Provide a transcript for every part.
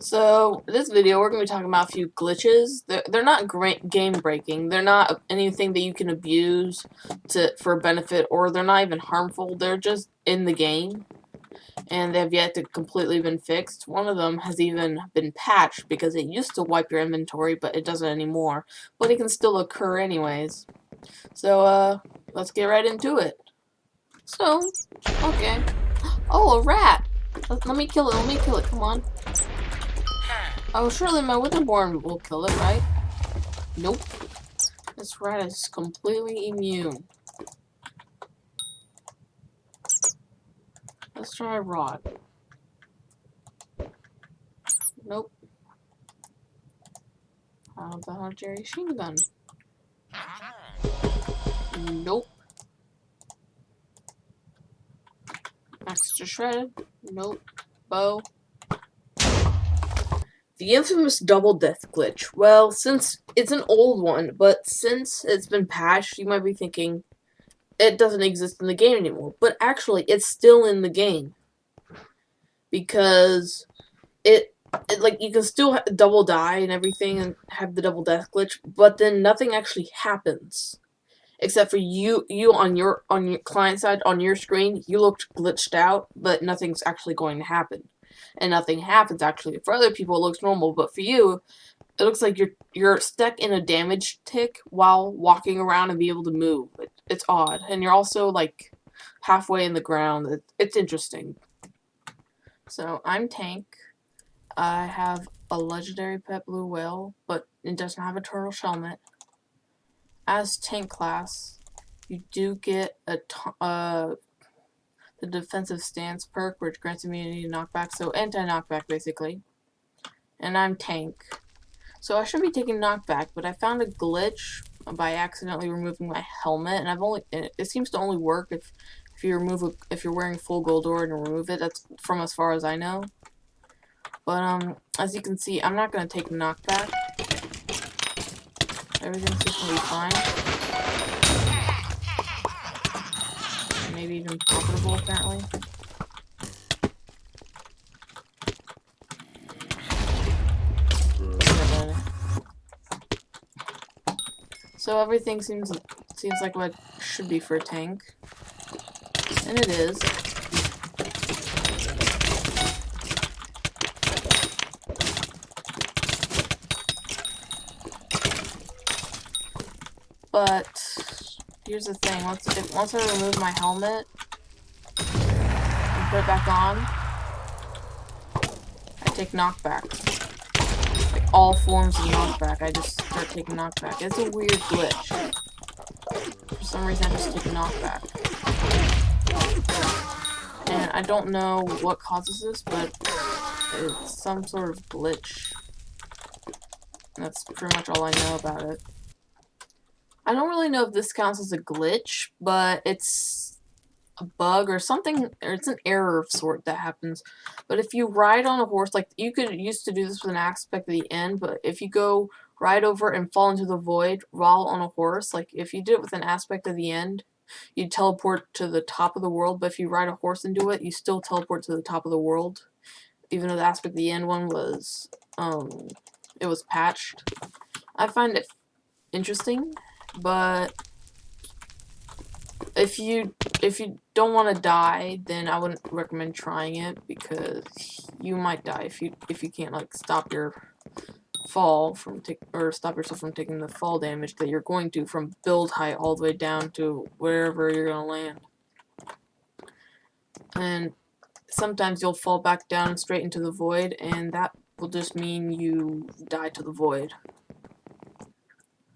So, in this video, we're going to be talking about a few glitches. They're not game breaking. They're not anything that you can abuse for benefit, or they're not even harmful. They're just in the game, and they've yet to completely been fixed. One of them has even been patched because it used to wipe your inventory, but it doesn't anymore. But it can still occur anyways. So, let's get right into it. So, okay. Oh, a rat! Let me kill it. Let me kill it. Come on. Oh, surely my Witherborn will kill it, right? Nope. This rat is completely immune. Let's try a rod. Nope. How about a Jerry machine gun? Nope. Extra shredded? Nope. Bow? The infamous double death glitch. Well, since it's an old one, but since it's been patched, you might be thinking it doesn't exist in the game anymore. But actually, it's still in the game. Because like, you can still double die and everything and have the double death glitch, but then nothing actually happens. Except for you on your client side, on your screen, you looked glitched out, but nothing's actually going to happen. And nothing happens, actually. For other people, it looks normal, but for you, it looks like you're stuck in a damage tick while walking around and be able to move. It's odd. And you're also, like, halfway in the ground. It's interesting. So, I'm Tank. I have a legendary pet blue whale, but it doesn't have a turtle helmet. As tank class, you do get the defensive stance perk, which grants immunity to knockback, so anti-knockback basically. And I'm tank. So I should be taking knockback, but I found a glitch by accidentally removing my helmet, and it seems to only work if you're wearing full gold ore and remove it. That's from as far as I know. But as you can see, I'm not gonna take knockback. Everything seems to be fine. Maybe even profitable, apparently. So everything seems like what should be for a tank. And it is. But here's the thing, once I remove my helmet and put it back on, I take knockback. Like all forms of knockback, I just start taking knockback. It's a weird glitch. For some reason I just take knockback. And I don't know what causes this, but it's some sort of glitch. And that's pretty much all I know about it. I don't really know if this counts as a glitch, but it's a bug or something, or it's an error of sort that happens. But if you ride on a horse, like you could used to do this with an aspect of the end, but if you go ride over and fall into the void while on a horse, like if you did it with an aspect of the end, you teleport to the top of the world, but if you ride a horse into it, you still teleport to the top of the world, even though the aspect of the end one was, it was patched. I find it interesting, but if you don't want to die, then I wouldn't recommend trying it, because you might die if you can't, like, stop your fall from stop yourself from taking the fall damage that you're going to from build height all the way down to wherever you're gonna land. And sometimes you'll fall back down straight into the void, and that will just mean you die to the void.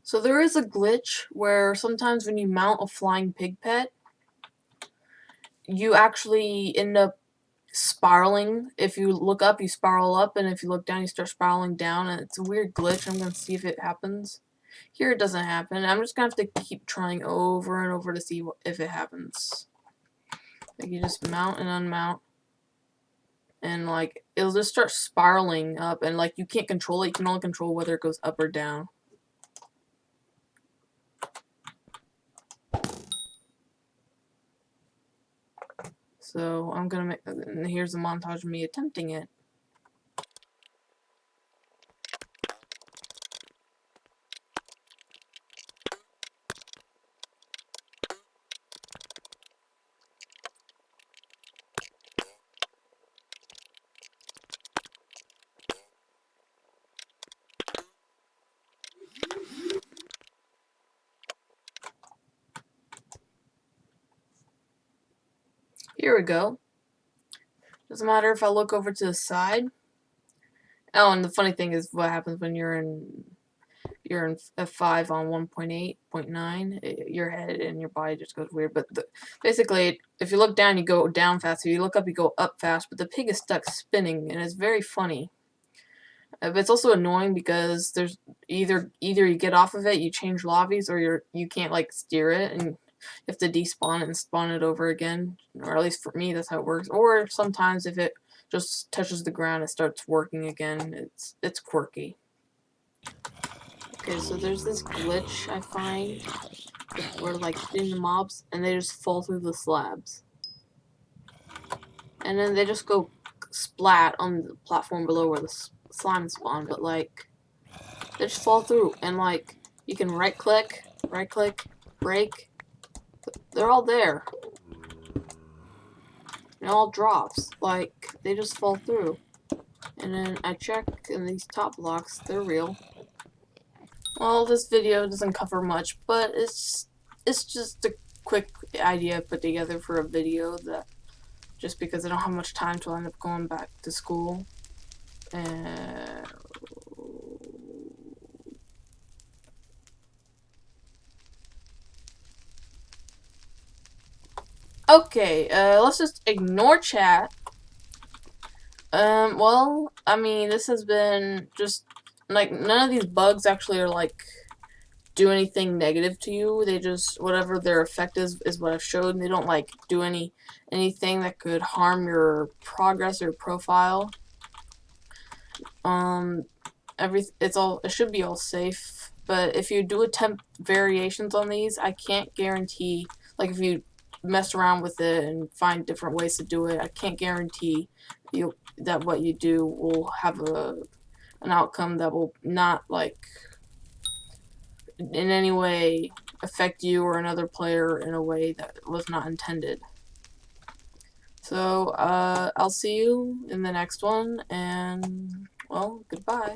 So there is a glitch where sometimes when you mount a flying pig pet, you actually end up spiraling. If you look up, you spiral up, and if you look down, you start spiraling down, and it's a weird glitch. I'm gonna see if it happens. Here it doesn't happen. I'm just gonna have to keep trying over and over to see if it happens. Like, you just mount and unmount, and like it'll just start spiraling up, and like you can't control it. You can only control whether it goes up or down. So I'm gonna make, and here's a montage of me attempting it. Here we go. Doesn't matter if I look over to the side. Oh, and the funny thing is what happens when you're in F5 on 1.8.9, your head and your body just goes weird. But basically, if you look down, you go down fast. If you look up, you go up fast. But the pig is stuck spinning, and it's very funny. But it's also annoying because there's either you get off of it, you change lobbies, or you can't like steer it, and you have to despawn it and spawn it over again. Or at least for me, that's how it works. Or sometimes if it just touches the ground, it starts working again. It's quirky. Okay, so there's this glitch I find where like hitting the mobs and they just fall through the slabs. And then they just go splat on the platform below where the slime spawn, but like they just fall through, and like you can right click, break. They're all there. It all drops. Like they just fall through. And then I check in these top blocks, they're real. Well, this video doesn't cover much, but it's just a quick idea put together for a video that just because I don't have much time to end up going back to school. Okay, let's just ignore chat. Well, I mean, this has been just like none of these bugs actually are like do anything negative to you. They just whatever their effect is what I've showed. And they don't like do anything that could harm your progress or profile. It should be all safe. But if you do attempt variations on these, I can't guarantee. Like if you mess around with it and find different ways to do it, I can't guarantee that what you do will have an outcome that will not like in any way affect you or another player in a way that was not intended. So I'll see you in the next one, and well, goodbye.